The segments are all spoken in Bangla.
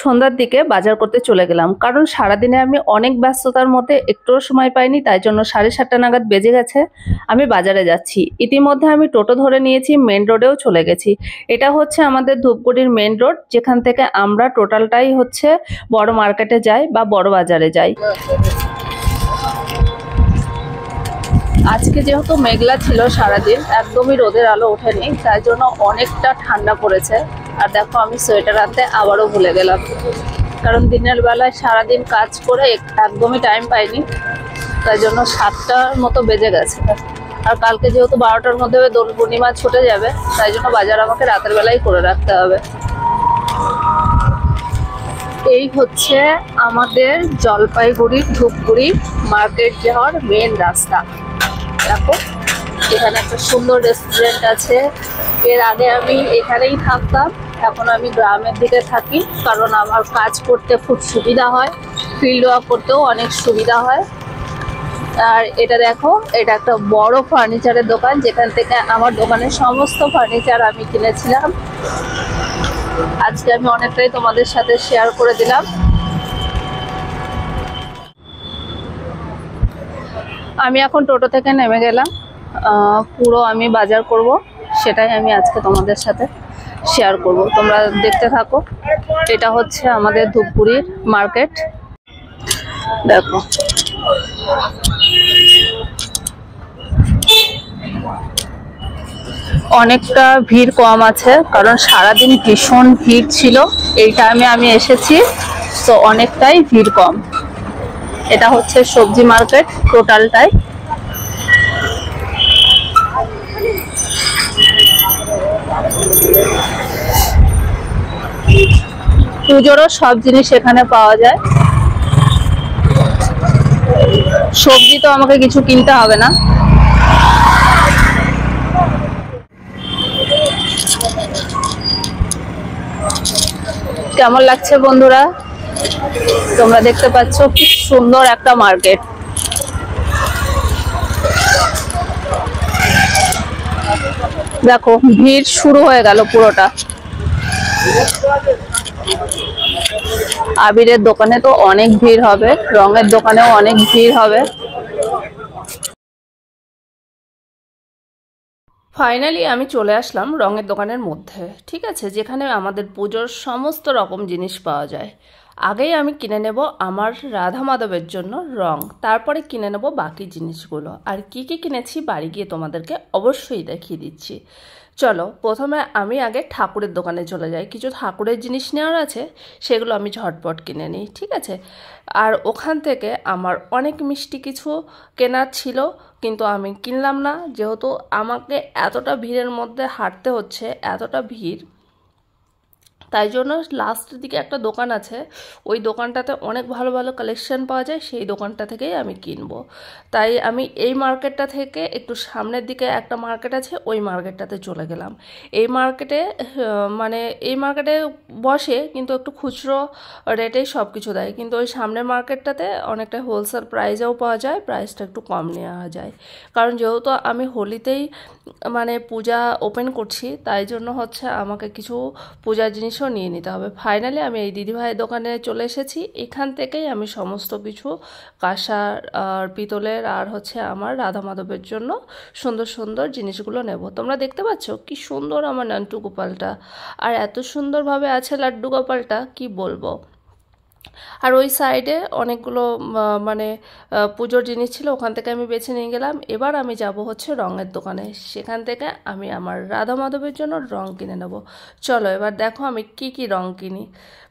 সন্ধ্যার দিকে বাজার করতে চলে গেলাম, কারণ সারাদিনে আমি অনেক ব্যস্ততার মধ্যে একটুও সময় পাইনি, তাই জন্য 7:30 নাগাদ বেজে গেছে। আমি বাজারে যাচ্ছি। ইতিমধ্যে আমি টোটো ধরে নিয়েছি, মেন রোডেও চলে গেছি। এটা হচ্ছে আমাদের ধূপগুড়ির মেন রোড, যেখান থেকে আমরা টোটালটাই হচ্ছে বড় মার্কেটে যাই বা বড় বাজারে যাই। আজকে যেহেতু মেঘলা ছিল সারাদিন, একদমই রোদের আলো ওঠেনি, তাই জন্য অনেকটা ঠান্ডা পড়েছে। আর দেখো, আমি সোয়েটার আনতে আবারও ভুলে গেলাম, কারণ দিনের বেলায় সারাদিন কাজ করে একদমই টাইম পাইনি, তাই জন্য 7টার মতো বেজে গেছে। আর কালকে যেহেতু 12টার মধ্যে দোল পূর্ণিমা ছুটে যাবে, তাই জন্য বাজার আমাকে রাতের বেলায় করে রাখতে হবে। এই হচ্ছে আমাদের জলপাইগুড়ির ধূপগুড়ি মার্কেট যাওয়ার মেন রাস্তা। দেখো, এখানে একটা সুন্দর রেস্টুরেন্ট আছে। এর আগে আমি এখানেই থাকতাম, এখন আমি গ্রামের দিকে থাকি, কারণ আমার কাজ করতে খুব সুবিধা হয়, ফিল্ড ওয়ার্ক করতেও অনেক সুবিধা হয়। আর এটা দেখো, এটা একটা বড় ফার্নিচারের দোকান, যেখান থেকে আমার দোকানের সমস্ত ফার্নিচার আমি কিনেছিলাম। আজকে আমি অনেকটাই তোমাদের সাথে শেয়ার করে দিলাম। আমি এখন টোটো থেকে নেমে গেলাম, পুরো আমি বাজার করব, সেটাই আমি আজকে তোমাদের সাথে শেয়ার করব। তোমরা দেখতে থাকো। এটা হচ্ছে আমাদের ধূপগুড়ির মার্কেট। দেখো, অনেকটা ভিড় কম আছে, কারণ সারাদিন ভীষণ ভিড় ছিল। এই টাইমে আমি এসেছি, তো অনেকটাই ভিড় কম। এটা হচ্ছে সবজি মার্কেট টোটালটাই। পুজোরও সব জিনিস এখানে পাওয়া যায়। সবজি তো আমাকে কিছু কিনতে হবে না। কেমন লাগছে বন্ধুরা? তোমরা দেখতে পাচ্ছ কি সুন্দর একটা মার্কেট। দেখো, ভিড় শুরু হয়ে গেল পুরোটা। আবিরের দোকানে তো অনেক ভিড় হবে, রঙের দোকানেও অনেক ভিড় হবে। ফাইনালি আমি চলে আসলাম রঙের দোকানের মধ্যে, ঠিক আছে, যেখানে আমাদের পুজোর সমস্ত রকম জিনিস পাওয়া যায়। আগেই আমি কিনে নেব আমার রাধা মাধবের জন্য রং, তারপরে কিনে নেব বাকি জিনিসগুলো। আর কি কি কিনেছি বাড়ি গিয়ে তোমাদেরকে অবশ্যই দেখিয়ে দিচ্ছি। চলো, প্রথমে আমি আগে ঠাকুরের দোকানে চলে যাই। কিছু ঠাকুরের জিনিস নেওয়ার আছে, সেগুলো আমি ঝটপট কিনে নিই, ঠিক আছে। আর ওখান থেকে আমার অনেক মিষ্টি কিছু কেনার ছিল, কিন্তু আমি কিনলাম না, যেহেতু আমাকে এতটা ভিড়ের মধ্যে হাঁটতে হচ্ছে, এতটা ভিড়। তাই জন্য লাস্টের দিকে একটা দোকান আছে, ওই দোকানটাতে অনেক ভালো ভালো কালেকশন পাওয়া যায়, সেই দোকানটা থেকেই আমি কিনবো। তাই আমি এই মার্কেটটা থেকে একটু সামনের দিকে একটা মার্কেট আছে, ওই মার্কেটটাতে চলে গেলাম। এই মার্কেটে মানে এই মার্কেটে বসে, কিন্তু একটু খুচরো রেটেই সব কিছু দেয়, কিন্তু ওই সামনের মার্কেটটাতে অনেকটা হোলসেল প্রাইসেও পাওয়া যায়, প্রাইসটা একটু কম নেওয়া যায়। কারণ যেহেতু আমি হোলিতেই মানে পূজা ওপেন করছি, তাই জন্য হচ্ছে আমাকে কিছু পূজার জিনিসও নিয়ে নিতে হবে। ফাইনালি আমি এই দিদিভাইয়ের দোকানে চলে এসেছি। এখান থেকেই আমি সমস্ত কিছু কাঁসার আর পিতলের আর হচ্ছে আমার রাধা মাধবের জন্য সুন্দর সুন্দর জিনিসগুলো নেব। তোমরা দেখতে পাচ্ছ কি সুন্দর আমার নান্টু গোপালটা, আর এত সুন্দরভাবে আছে লাড্ডু গোপালটা, কি বলবো। আর ওই সাইডে অনেকগুলো মানে পুজোর জিনিস ছিল, ওখান থেকে আমি বেছে নিয়ে গেলাম। এবার আমি যাব হচ্ছে রঙের দোকানে, সেখান থেকে আমি আমার রাধা মাধবের জন্য রং কিনে নেব। চলো এবার দেখো আমি কি কি রং কিনি।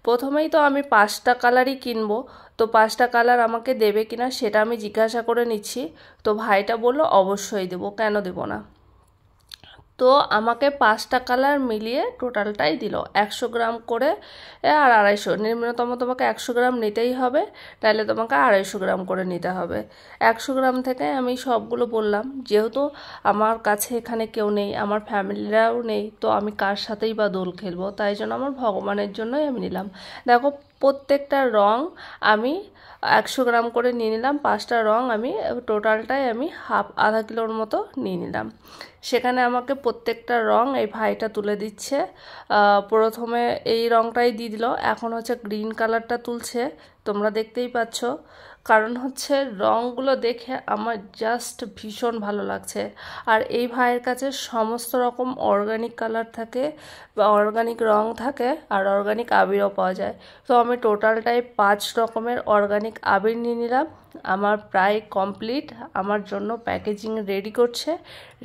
প্রথমেই তো আমি 5টা কালারই কিনবো, তো 5টা কালার আমাকে দেবে কিনা সেটা আমি জিজ্ঞাসা করে নিচ্ছি। তো ভাইটা বললো অবশ্যই দেবো, কেন দেবো না। তো আমাকে 5টা কালার মিলিয়ে টোটালটাই দিল 100 গ্রাম করে, আর 250, নিম্নতম তোমাকে 100 গ্রাম নিতেই হবে, তাহলে তোমাকে 250 গ্রাম করে নিতে হবে। 100 গ্রাম থেকে আমি সবগুলো বললাম, যেহেতু আমার কাছে এখানে কেউ নেই, আমার ফ্যামিলিরাও নেই, তো আমি কার সাথেই বা দোল খেলবো, তাই জন্য আমার ভগবানের জন্যই আমি নিলাম। দেখো, প্রত্যেকটা রং আমি 100 গ্রাম করে নিয়ে নিলাম। 5টা রং আমি টোটালটাই আমি আধা কিলোর মতো নিয়ে নিলাম। সেখানে আমাকে প্রত্যেকটা রং এই ভাইটা তুলে দিচ্ছে। প্রথমে এই রংটাই দিয়ে দিল, এখন হচ্ছে গ্রিন কালারটা তুলছে, তোমরা দেখতেই পাচ্ছ। কারণ হচ্ছে রঙগুলো দেখে আমার জাস্ট ভীষণ ভালো লাগছে। আর এই ভাইয়ের কাছে সমস্ত রকম অর্গানিক কালার থাকে বা অর্গানিক রং থাকে, আর অর্গানিক আবিরও পাওয়া যায়। তো আমি টোটালটাই 5 রকমের অর্গানিক আবির নিয়ে নিলাম। আমার প্রায় কমপ্লিট, আমার জন্য প্যাকেজিং রেডি করছে।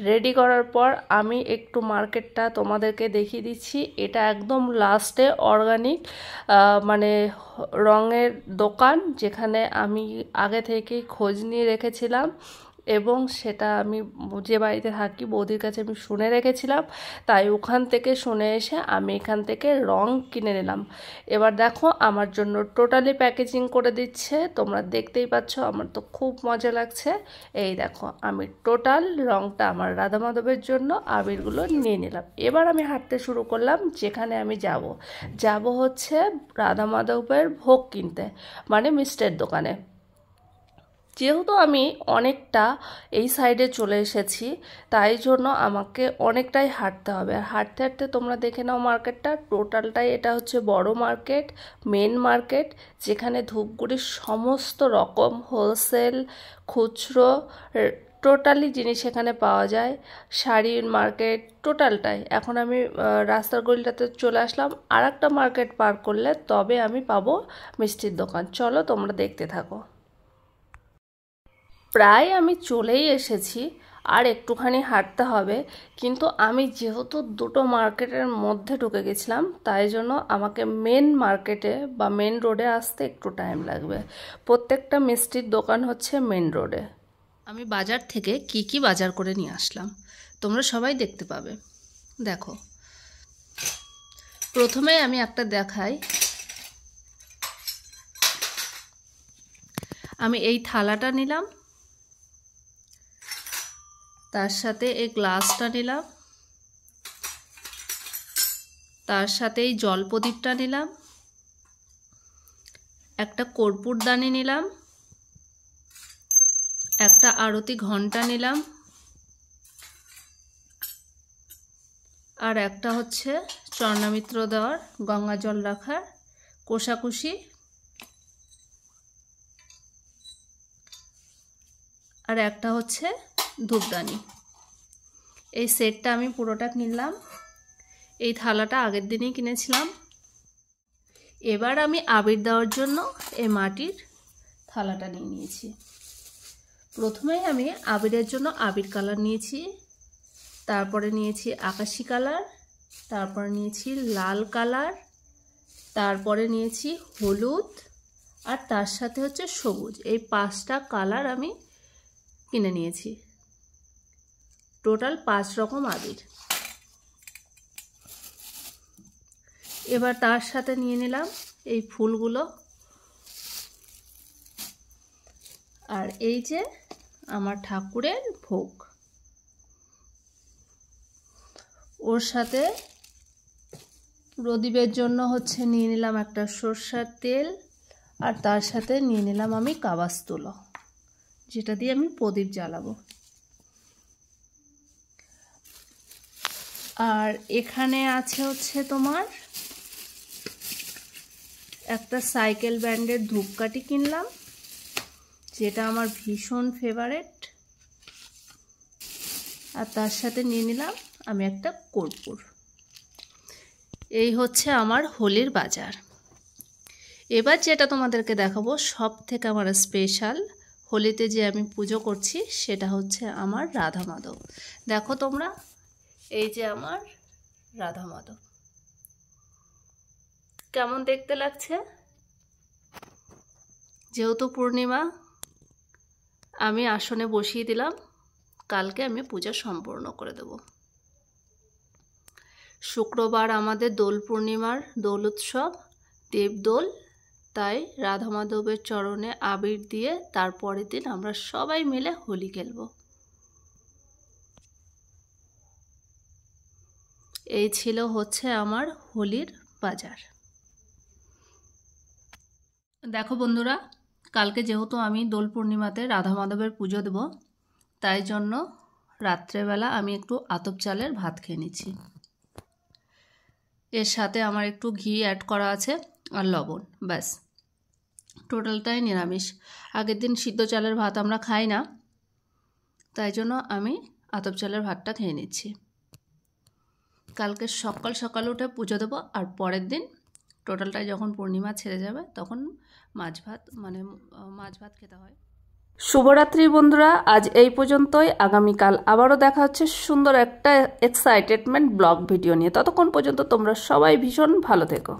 রেডি করার পর আমি একটু মার্কেটটা তোমাদেরকে দেখিয়ে দিচ্ছি। এটা একদম লাস্টে অর্গানিক মানে রঙের দোকান, যেখানে আমি আগে থেকেই খোঁজ নিয়ে রেখেছিলাম এবং সেটা আমি যে বাড়িতে থাকি বৌদির কাছে আমি শুনে রেখেছিলাম, তাই ওখান থেকে শুনে এসে আমি এখান থেকে রং কিনে নিলাম। এবার দেখো আমার জন্য টোটালি প্যাকেজিং করে দিচ্ছে, তোমরা দেখতেই পাচ্ছ, আমার তো খুব মজা লাগছে। এই দেখো আমি টোটাল রংটা আমার রাধা মাধবের জন্য আবিরগুলো নিয়ে নিলাম। এবার আমি হাঁটতে শুরু করলাম, যেখানে আমি যাব হচ্ছে রাধা মাধবের ভোগ কিনতে, মানে মিষ্টের দোকানে। যেহেতু আমি অনেকটা এই সাইডে চলে এসেছি, তাই জন্য আমাকে অনেকটাই হাঁটতে হবে। আর হাঁটতে হাঁটতে তোমরা দেখে নাও মার্কেটটা টোটালটাই, এটা হচ্ছে বড় মার্কেট, মেন মার্কেট, যেখানে ধূপগুড়ির সমস্ত রকম হোলসেল, খুচরো টোটালি জিনিস এখানে পাওয়া যায়। শাড়ির মার্কেট টোটালটাই। এখন আমি রাস্তার গলিটাতে চলে আসলাম, আর একটা মার্কেট পার করলে তবে আমি পাবো মিষ্টির দোকান। চলো তোমরা দেখতে থাকো। প্রায় আমি চলেই এসেছি, আর একটুখানি হাঁটতে হবে। কিন্তু আমি যেহেতু দুটো মার্কেটের মধ্যে ঢুকে গেছিলাম, তাই জন্য আমাকে মেন মার্কেটে বা মেন রোডে আসতে একটু টাইম লাগবে। প্রত্যেকটা মিষ্টির দোকান হচ্ছে মেন রোডে। আমি বাজার থেকে কি কি বাজার করে নিয়ে আসলাম তোমরা সবাই দেখতে পাবে। দেখো, প্রথমে আমি একটা দেখাই। আমি এই থালাটা নিলাম, তার সাথে এই গ্লাসটা নিলাম, তার সাথে এই জল প্রদীপটা নিলাম, একটা কর্পূরদানি নিলাম, একটা আরতি ঘণ্টা নিলাম, আর একটা হচ্ছে চরণামিত্র দেওয়ার গঙ্গা জল রাখার কোষাকুষি, আর একটা হচ্ছে ধূপদানি। এই সেটটা আমি পুরোটা কিনলাম। এই থালাটা আগের দিনই কিনেছিলাম। এবার আমি আবির দেওয়ার জন্য এই মাটির থালাটা নিয়ে নিয়েছি। প্রথমেই আমি আবিরের জন্য আবির কালার নিয়েছি, তারপরে নিয়েছি আকাশি কালার, তারপরে নিয়েছি লাল কালার, তারপরে নিয়েছি হলুদ, আর তার সাথে হচ্ছে সবুজ। এই 5টা কালার আমি কিনে নিয়েছি। টোটাল 5 রকম আবির। এবার তার সাথে নিয়ে নিলাম এই ফুলগুলো, আর এই যে আমার ঠাকুরের ভোগ, ওর সাথে প্রদীপের জন্য হচ্ছে নিয়ে নিলাম একটা সরষের তেল, আর তার সাথে নিয়ে নিলাম আমি কাবাস্তুলো, যেটা দিয়ে আমি প্রদীপ জ্বালাবো। আর এখানে আছে হচ্ছে তোমার একটা সাইকেল ব্র্যান্ডের ধূপকাঠি কিনলাম, যেটা আমার ভীষণ ফেভারিট। আর তার সাথে নিয়ে নিলাম আমি একটা কর্পূর। এই হচ্ছে আমার হোলির বাজার। এবার যেটা তোমাদেরকে দেখাবো সব থেকে আমার স্পেশাল, হোলিতে যে আমি পুজো করছি সেটা হচ্ছে আমার রাধা মাধব। দেখো তোমরা, এই যে আমার রাধা মাধব, কেমন দেখতে লাগছে। যেহেতু পূর্ণিমা, আমি আসনে বসিয়ে দিলাম, কালকে আমি পূজা সম্পূর্ণ করে দেব। শুক্রবার আমাদের দোল পূর্ণিমার দোল উৎসব, দেবদোল, তাই রাধা মাধবের চরণে আবির দিয়ে তারপরের দিন আমরা সবাই মিলে হোলি খেলব। এই ছিল হচ্ছে আমার হোলির বাজার। দেখো বন্ধুরা, কালকে যেহেতু আমি দোল পূর্ণিমাতে রাধা মাধবের পুজো দেব, তাই জন্য রাত্রেবেলা আমি একটু আতপ চালের ভাত খেয়ে নিচ্ছি। এর সাথে আমার একটু ঘি অ্যাড করা আছে আর লবণ, ব্যাস টোটালটাই নিরামিষ। আগের দিন সিদ্ধ চালের ভাত আমরা খাই না, তাই জন্য আমি আতপ চালের ভাতটা খেয়ে নিচ্ছি। কালকে সকাল সকাল উঠে পুজো দেবো, আর পরের দিন টোটালটাই যখন পূর্ণিমা ছেড়ে যাবে তখন মাছ ভাত খেতে হয়। শুভরাত্রি বন্ধুরা, আজ এই পর্যন্তই। আগামীকাল আবারও দেখা হচ্ছে সুন্দর একটা এক্সাইটেডমেন্ট ব্লগ ভিডিও নিয়ে। ততক্ষণ পর্যন্ত তোমরা সবাই ভীষণ ভালো থেকো।